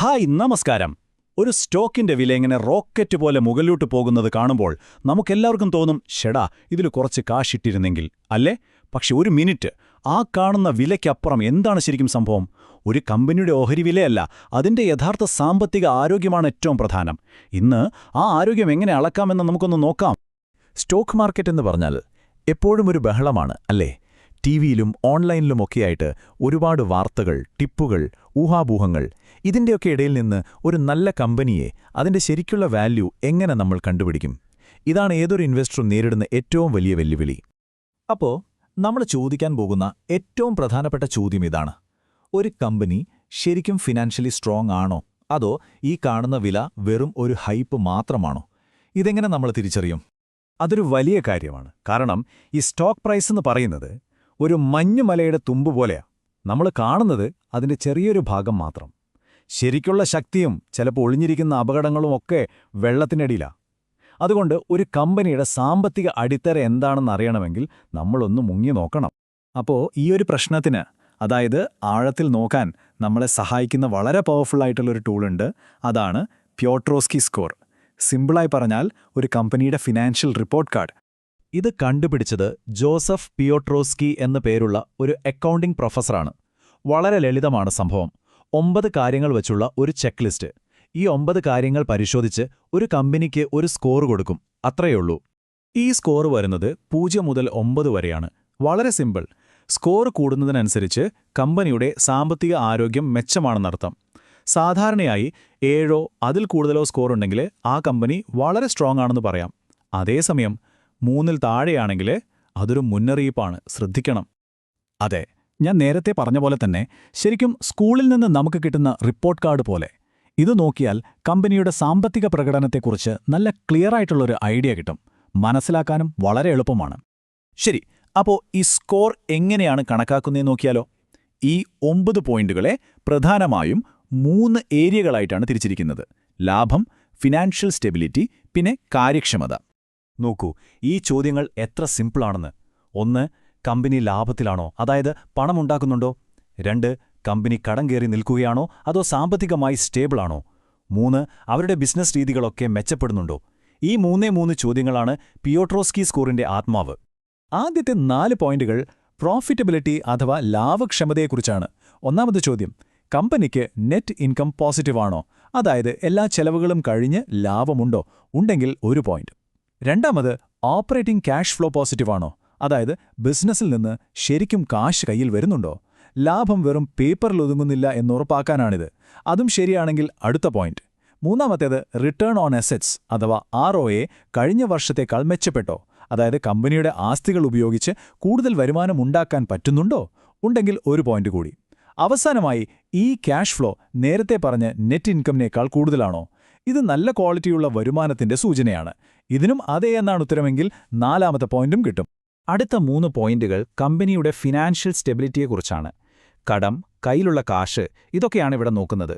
Hi നമസ്കാരം. ഒരു സ്റ്റോക്കിന്റെ വില ഇങ്ങനെ റോക്കറ്റ് പോലെ മുകളിലോട്ട് പോകുന്നത് കാണുമ്പോൾ നമുക്കെല്ലാവർക്കും തോന്നും, ഷെടാ ഇതിൽ കുറച്ച് കാശിട്ടിരുന്നെങ്കിൽ അല്ലേ? പക്ഷെ ഒരു മിനിറ്റ്, ആ കാണുന്ന വിലയ്ക്കപ്പുറം എന്താണ് ശരിക്കും സംഭവം? ഒരു കമ്പനിയുടെ ഓഹരി വിലയല്ല, അതിന്റെ യഥാർത്ഥ സാമ്പത്തിക ആരോഗ്യമാണ് ഏറ്റവും പ്രധാനം. ഇന്ന് ആ ആരോഗ്യം എങ്ങനെ അളക്കാമെന്ന് നമുക്കൊന്ന് നോക്കാം. സ്റ്റോക്ക് മാർക്കറ്റ് എന്ന് പറഞ്ഞാൽ എപ്പോഴും ഒരു ബഹളമാണ് അല്ലേ? ടിവിയിലും ഓൺലൈനിലുമൊക്കെയായിട്ട് ഒരുപാട് വാർത്തകൾ, ടിപ്പുകൾ, ഊഹാപോഹങ്ങൾ. ഇതിൻ്റെയൊക്കെ ഇടയിൽ നിന്ന് ഒരു നല്ല കമ്പനിയെ, അതിൻ്റെ ശരിക്കുള്ള വാല്യൂ എങ്ങനെ നമ്മൾ കണ്ടുപിടിക്കും? ഇതാണ് ഏതൊരു ഇൻവെസ്റ്ററും നേരിടുന്ന ഏറ്റവും വലിയ വെല്ലുവിളി. അപ്പോൾ നമ്മൾ ചോദിക്കാൻ പോകുന്ന ഏറ്റവും പ്രധാനപ്പെട്ട ചോദ്യം ഇതാണ്: ഒരു കമ്പനി ശരിക്കും ഫിനാൻഷ്യലി സ്ട്രോങ് ആണോ, അതോ ഈ കാണുന്ന വില വെറും ഒരു ഹൈപ്പ് മാത്രമാണോ? ഇതെങ്ങനെ നമ്മൾ തിരിച്ചറിയും? അതൊരു വലിയ കാര്യമാണ്. കാരണം ഈ സ്റ്റോക്ക് പ്രൈസ് എന്ന് പറയുന്നത് ഒരു മഞ്ഞുമലയുടെ തുമ്പ് പോലെയാ. നമ്മൾ കാണുന്നത് അതിന്റെ ചെറിയൊരു ഭാഗം മാത്രം. ശരിക്കുള്ള ശക്തിയും ചിലപ്പോൾ ഒളിഞ്ഞിരിക്കുന്ന അപകടങ്ങളും ഒക്കെ വെള്ളത്തിനടിയിലാ. അതുകൊണ്ട് ഒരു കമ്പനിയുടെ സാമ്പത്തിക അടിത്തറ എന്താണെന്ന് അറിയണമെങ്കിൽ നമ്മളൊന്ന് മുങ്ങി നോക്കണം. അപ്പോൾ ഈ ഒരു പ്രശ്നത്തിന്, അതായത് ആഴത്തിൽ നോക്കാൻ നമ്മളെ സഹായിക്കുന്ന വളരെ പവർഫുള്ളായിട്ടുള്ളൊരു ടൂളുണ്ട്. അതാണ് പ്യോട്രോസ്കി സ്കോർ. സിമ്പിളായി പറഞ്ഞാൽ ഒരു കമ്പനിയുടെ ഫിനാൻഷ്യൽ റിപ്പോർട്ട് കാർഡ്. ഇത് കണ്ടുപിടിച്ചത് ജോസഫ് പിയോട്രോസ്കി എന്ന പേരുള്ള ഒരു അക്കൗണ്ടിംഗ് പ്രൊഫസറാണ്. വളരെ ലളിതമാണ് സംഭവം. 9 കാര്യങ്ങൾ വെച്ചുള്ള ഒരു ചെക്ക് ലിസ്റ്റ്. ഈ 9 കാര്യങ്ങൾ പരിശോധിച്ച് ഒരു കമ്പനിക്ക് ഒരു സ്കോർ കൊടുക്കും, അത്രയുള്ളൂ. ഈ സ്കോർ വരുന്നത് 0 മുതൽ 9 വരെയാണ്. വളരെ സിമ്പിൾ. സ്കോർ കൂടുന്നതിനനുസരിച്ച് കമ്പനിയുടെ സാമ്പത്തിക ആരോഗ്യം മെച്ചമാണെന്നർത്ഥം. സാധാരണയായി 7 അതിൽ കൂടുതലോ സ്കോർ ഉണ്ടെങ്കിൽ ആ കമ്പനി വളരെ സ്ട്രോങ് ആണെന്ന് പറയാം. അതേസമയം 3 താഴെയാണെങ്കിൽ അതൊരു മുന്നറിയിപ്പാണ്, ശ്രദ്ധിക്കണം. അതെ, ഞാൻ നേരത്തെ പറഞ്ഞ പോലെ തന്നെ ശരിക്കും സ്കൂളിൽ നിന്ന് നമുക്ക് കിട്ടുന്ന റിപ്പോർട്ട് കാർഡ് പോലെ. ഇത് നോക്കിയാൽ കമ്പനിയുടെ സാമ്പത്തിക പ്രകടനത്തെക്കുറിച്ച് നല്ല ക്ലിയറായിട്ടുള്ളൊരു ഐഡിയ കിട്ടും. മനസ്സിലാക്കാനും വളരെ എളുപ്പമാണ്. ശരി, അപ്പോൾ ഈ സ്കോർ എങ്ങനെയാണ് കണക്കാക്കുന്നതെന്ന് നോക്കിയാലോ? ഈ 9 പോയിന്റുകളെ പ്രധാനമായും 3 ഏരിയകളായിട്ടാണ് തിരിച്ചിരിക്കുന്നത്: ലാഭം, ഫിനാൻഷ്യൽ സ്റ്റെബിലിറ്റി, പിന്നെ കാര്യക്ഷമത. നോക്കൂ, ഈ ചോദ്യങ്ങൾ എത്ര സിമ്പിളാണെന്ന്. 1. കമ്പനി ലാഭത്തിലാണോ, അതായത് പണമുണ്ടാക്കുന്നുണ്ടോ? 2. കമ്പനി കടം കയറി നിൽക്കുകയാണോ, അതോ സാമ്പത്തികമായി സ്റ്റേബിളാണോ? 3. അവരുടെ ബിസിനസ് രീതികളൊക്കെ മെച്ചപ്പെടുന്നുണ്ടോ? ഈ 3 ചോദ്യങ്ങളാണ് പിയോട്രോസ്കി സ്കോറിന്റെ ആത്മാവ്. ആദ്യത്തെ 4 പോയിന്റുകൾ പ്രോഫിറ്റബിലിറ്റി അഥവാ ലാഭക്ഷമതയെക്കുറിച്ചാണ്. ഒന്നാമത്തെ ചോദ്യം: കമ്പനിക്ക് നെറ്റ് ഇൻകം പോസിറ്റീവാണോ, അതായത് എല്ലാ ചെലവുകളും കഴിഞ്ഞ് ലാഭമുണ്ടോ? ഉണ്ടെങ്കിൽ 1 പോയിന്റ്. രണ്ടാമത്, ഓപ്പറേറ്റിംഗ് ക്യാഷ് ഫ്ലോ പോസിറ്റീവാണോ, അതായത് ബിസിനസ്സിൽ നിന്ന് ശരിക്കും കാശ് കയ്യിൽ വരുന്നുണ്ടോ? ലാഭം വെറും പേപ്പറിലൊതുങ്ങുന്നില്ല എന്നുറപ്പാക്കാനാണിത്. അതും ശരിയാണെങ്കിൽ അടുത്ത പോയിന്റ്. മൂന്നാമത്തേത്, റിട്ടേൺ ഓൺ അസറ്റ്സ് അഥവാ ROA കഴിഞ്ഞ വർഷത്തേക്കാൾ മെച്ചപ്പെട്ടോ, അതായത് കമ്പനിയുടെ ആസ്തികൾ ഉപയോഗിച്ച് കൂടുതൽ വരുമാനം ഉണ്ടാക്കാൻ പറ്റുന്നുണ്ടോ? ഉണ്ടെങ്കിൽ 1 പോയിന്റ് കൂടി. അവസാനമായി, ഈ ക്യാഷ് ഫ്ലോ നേരത്തെ പറഞ്ഞ നെറ്റ് ഇൻകമിനേക്കാൾ കൂടുതലാണോ? ഇത് നല്ല ക്വാളിറ്റിയുള്ള വരുമാനത്തിന്റെ സൂചനയാണ്. ഇതിനും അതേ എന്നാണ് ഉത്തരമെങ്കിൽ 4ാമത്തെ പോയിന്റും കിട്ടും. അടുത്ത 3 പോയിന്റുകൾ കമ്പനിയുടെ ഫിനാൻഷ്യൽ സ്റ്റെബിലിറ്റിയെക്കുറിച്ചാണ്. കടം, കയ്യിലുള്ള കാശ്, ഇതൊക്കെയാണ് ഇവിടെ നോക്കുന്നത്.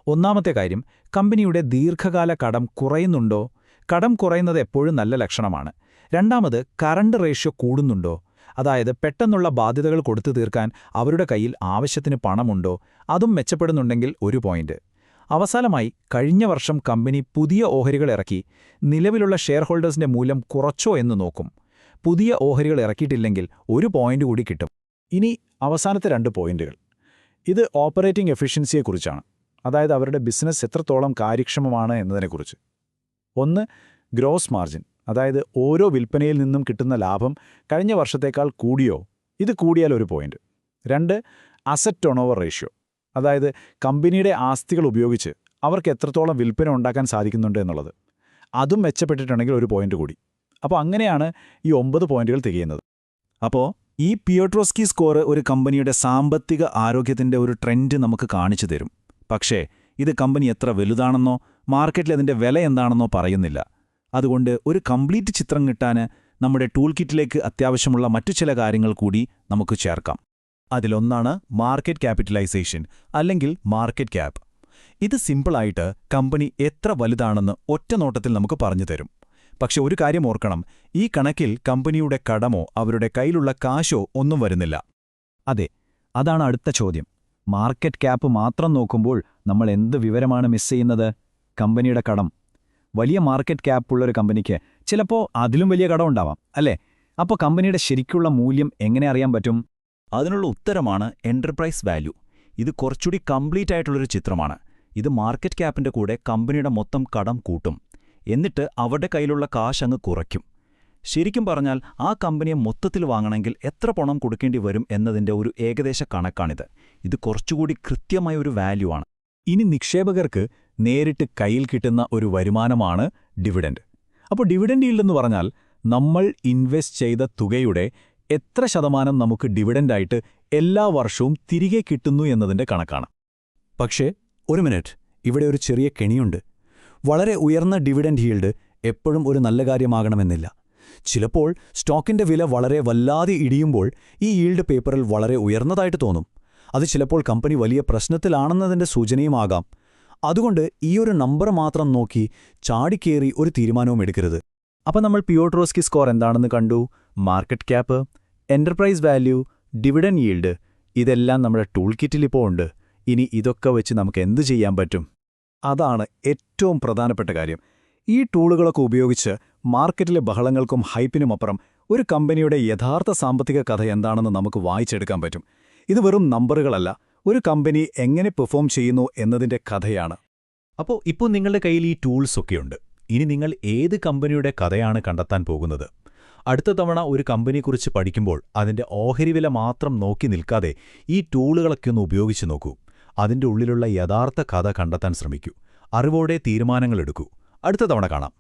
ഒന്നാമത്തെ കാര്യം, കമ്പനിയുടെ ദീർഘകാല കടം കുറയുന്നുണ്ടോ? കടം കുറയുന്നത് എപ്പോഴും നല്ല ലക്ഷണമാണ്. രണ്ടാമത്, കറണ്ട് റേഷ്യോ കൂടുന്നുണ്ടോ, അതായത് പെട്ടെന്നുള്ള ബാധ്യതകൾ കൊടുത്തു തീർക്കാൻ അവരുടെ കയ്യിൽ ആവശ്യത്തിന് പണമുണ്ടോ? അതും മെച്ചപ്പെടുന്നുണ്ടെങ്കിൽ 1 പോയിന്റ്. അവസാനമായി, കഴിഞ്ഞ വർഷം കമ്പനി പുതിയ ഓഹരികൾ ഇറക്കി, നിലവിലുള്ള ഷെയർ ഹോൾഡേഴ്സിന്റെ മൂല്യം കുറച്ചോ എന്ന് നോക്കും. പുതിയ ഓഹരികൾ ഇറക്കിയിട്ടില്ലെങ്കിൽ 1 പോയിന്റ് കൂടി കിട്ടും. ഇനി അവസാനത്തെ 2 പോയിന്റുകൾ. ഇത് ഓപ്പറേറ്റിംഗ് എഫിഷ്യൻസിയെക്കുറിച്ചാണ്, അതായത് അവരുടെ ബിസിനസ് എത്രത്തോളം കാര്യക്ഷമമാണ് എന്നതിനെക്കുറിച്ച്. 1. ഗ്രോസ് മാർജിൻ, അതായത് ഓരോ വിൽപ്പനയിൽ നിന്നും കിട്ടുന്ന ലാഭം കഴിഞ്ഞ വർഷത്തേക്കാൾ കൂടിയോ? ഇത് കൂടിയാൽ 1 പോയിന്റ്. 2. അസറ്റ് ടേണോവർ റേഷ്യോ, അതായത് കമ്പനിയുടെ ആസ്തികൾ ഉപയോഗിച്ച് അവർക്ക് എത്രത്തോളം വിൽപ്പന ഉണ്ടാക്കാൻ സാധിക്കുന്നുണ്ട് എന്നുള്ളത്. അതും മെച്ചപ്പെട്ടിട്ടുണ്ടെങ്കിൽ 1 പോയിന്റ് കൂടി. അപ്പോൾ അങ്ങനെയാണ് ഈ 9 പോയിന്റുകൾ തികയുന്നത്. അപ്പോൾ ഈ പിയോട്രോസ്കി സ്കോർ ഒരു കമ്പനിയുടെ സാമ്പത്തിക ആരോഗ്യത്തിന്റെ ഒരു ട്രെൻഡ് നമുക്ക് കാണിച്ചു തരും. പക്ഷേ ഇത് കമ്പനി എത്ര വലുതാണെന്നോ മാർക്കറ്റിൽ അതിന്റെ വില എന്താണെന്നോ പറയുന്നില്ല. അതുകൊണ്ട് ഒരു കംപ്ലീറ്റ് ചിത്രം കിട്ടാൻ നമ്മുടെ ടൂൾ കിറ്റിലേക്ക് അത്യാവശ്യമുള്ള മറ്റു ചില കാര്യങ്ങൾ കൂടി നമുക്ക് ചേർക്കാം. അതിലൊന്നാണ് മാർക്കറ്റ് ക്യാപിറ്റലൈസേഷൻ, അല്ലെങ്കിൽ മാർക്കറ്റ് ക്യാപ്പ്. ഇത് സിമ്പിളായിട്ട് കമ്പനി എത്ര വലുതാണെന്ന് ഒറ്റ നോട്ടത്തിൽ നമുക്ക് പറഞ്ഞു തരും. പക്ഷെ ഒരു കാര്യം ഓർക്കണം, ഈ കണക്കിൽ കമ്പനിയുടെ കടമോ അവരുടെ കയ്യിലുള്ള കാശോ ഒന്നും വരുന്നില്ല. അതെ, അതാണ് അടുത്ത ചോദ്യം. മാർക്കറ്റ് ക്യാപ്പ് മാത്രം നോക്കുമ്പോൾ നമ്മൾ എന്ത് വിവരമാണ് മിസ് ചെയ്യുന്നത്? കമ്പനിയുടെ കടം. വലിയ മാർക്കറ്റ് ക്യാപ്പുള്ളൊരു കമ്പനിക്ക് ചിലപ്പോൾ അതിലും വലിയ കടം ഉണ്ടാവാം, അല്ലേ? അപ്പോൾ കമ്പനിയുടെ ശരിക്കുള്ള മൂല്യം എങ്ങനെ അറിയാൻ പറ്റും? അതിനുള്ള ഉത്തരമാണ് എന്റർപ്രൈസ് വാല്യൂ. ഇത് കുറച്ചുകൂടി കംപ്ലീറ്റ് ആയിട്ടുള്ളൊരു ചിത്രമാണ്. ഇത് മാർക്കറ്റ് ക്യാപ്പിന്റെ കൂടെ കമ്പനിയുടെ മൊത്തം കടം കൂട്ടും. എന്നിട്ട് അവരുടെ കയ്യിലുള്ള കാശ് അങ്ങ് കുറയ്ക്കും. ശരിക്കും പറഞ്ഞാൽ ആ കമ്പനിയെ മൊത്തത്തിൽ വാങ്ങണമെങ്കിൽ എത്ര പണം കൊടുക്കേണ്ടി വരും എന്നതിന്റെ ഒരു ഏകദേശ കണക്കാണിത്. ഇത് കുറച്ചുകൂടി കൃത്യമായ ഒരു വാല്യൂ ആണ്. ഇനി നിക്ഷേപകർക്ക് നേരിട്ട് കയ്യിൽ കിട്ടുന്ന ഒരു വരുമാനമാണ് ഡിവിഡൻഡ്. അപ്പോൾ ഡിവിഡൻഡ് ഈൽഡ് എന്ന് പറഞ്ഞാൽ നമ്മൾ ഇൻവെസ്റ്റ് ചെയ്ത തുകയുടെ എത്ര ശതമാനം നമുക്ക് ഡിവിഡൻഡായിട്ട് എല്ലാ വർഷവും തിരികെ കിട്ടുന്നു എന്നതിന്റെ കണക്കാണ്. പക്ഷേ ഒരു മിനിറ്റ്, ഇവിടെ ഒരു ചെറിയ കെണിയുണ്ട്. വളരെ ഉയർന്ന ഡിവിഡൻഡ് ഈൽഡ് എപ്പോഴും ഒരു നല്ല കാര്യമാകണമെന്നില്ല. ചിലപ്പോൾ സ്റ്റോക്കിന്റെ വില വളരെ വല്ലാതെ ഇടിയുമ്പോൾ ഈ ഈൽഡ് പേപ്പറിൽ വളരെ ഉയർന്നതായിട്ട് തോന്നും. അത് ചിലപ്പോൾ കമ്പനി വലിയ പ്രശ്നത്തിലാണെന്നതിന്റെ സൂചനയുമാകാം. അതുകൊണ്ട് ഈയൊരു നമ്പർ മാത്രം നോക്കി ചാടിക്കേറി ഒരു തീരുമാനവും എടുക്കരുത്. അപ്പോൾ നമ്മൾ പിയോട്രോസ്കി സ്കോർ എന്താണെന്ന് കണ്ടു. Market cap, enterprise value, dividend yield, ഇതെല്ലാം നമ്മുടെ ടൂൾ കിറ്റിലിപ്പോൾ ഉണ്ട്. ഇനി ഇതൊക്കെ വെച്ച് നമുക്ക് എന്തു ചെയ്യാൻ പറ്റും? അതാണ് ഏറ്റവും പ്രധാനപ്പെട്ട കാര്യം. ഈ ടൂളുകളൊക്കെ ഉപയോഗിച്ച് മാർക്കറ്റിലെ ബഹളങ്ങൾക്കും ഹൈപ്പിനുമപ്പുറം ഒരു കമ്പനിയുടെ യഥാർത്ഥ സാമ്പത്തിക കഥ എന്താണെന്ന് നമുക്ക് വായിച്ചെടുക്കാൻ പറ്റും. ഇത് വെറും നമ്പറുകളല്ല, ഒരു കമ്പനി എങ്ങനെ പെർഫോം ചെയ്യുന്നു എന്നതിന്റെ കഥയാണ്. അപ്പോൾ ഇപ്പോൾ നിങ്ങളുടെ കയ്യിൽ ഈ ടൂൾസ് ഒക്കെയുണ്ട്. ഇനി നിങ്ങൾ ഏത് കമ്പനിയുടെ കഥയാണ് കണ്ടെത്താൻ പോകുന്നത്? അടുത്ത തവണ ഒരു കമ്പനിയെക്കുറിച്ച് പഠിക്കുമ്പോൾ അതിന്റെ ഓഹരി വില മാത്രം നോക്കി നിൽക്കാതെ ഈ ടൂളുകളൊക്കെ ഒന്ന് ഉപയോഗിച്ച് നോക്കൂ. അതിന്റെ ഉള്ളിലുള്ള യഥാർത്ഥ കഥ കണ്ടെത്താൻ ശ്രമിക്കൂ. അറിവോടെ തീരുമാനങ്ങളെടുക്കൂ. അടുത്ത തവണ കാണാം.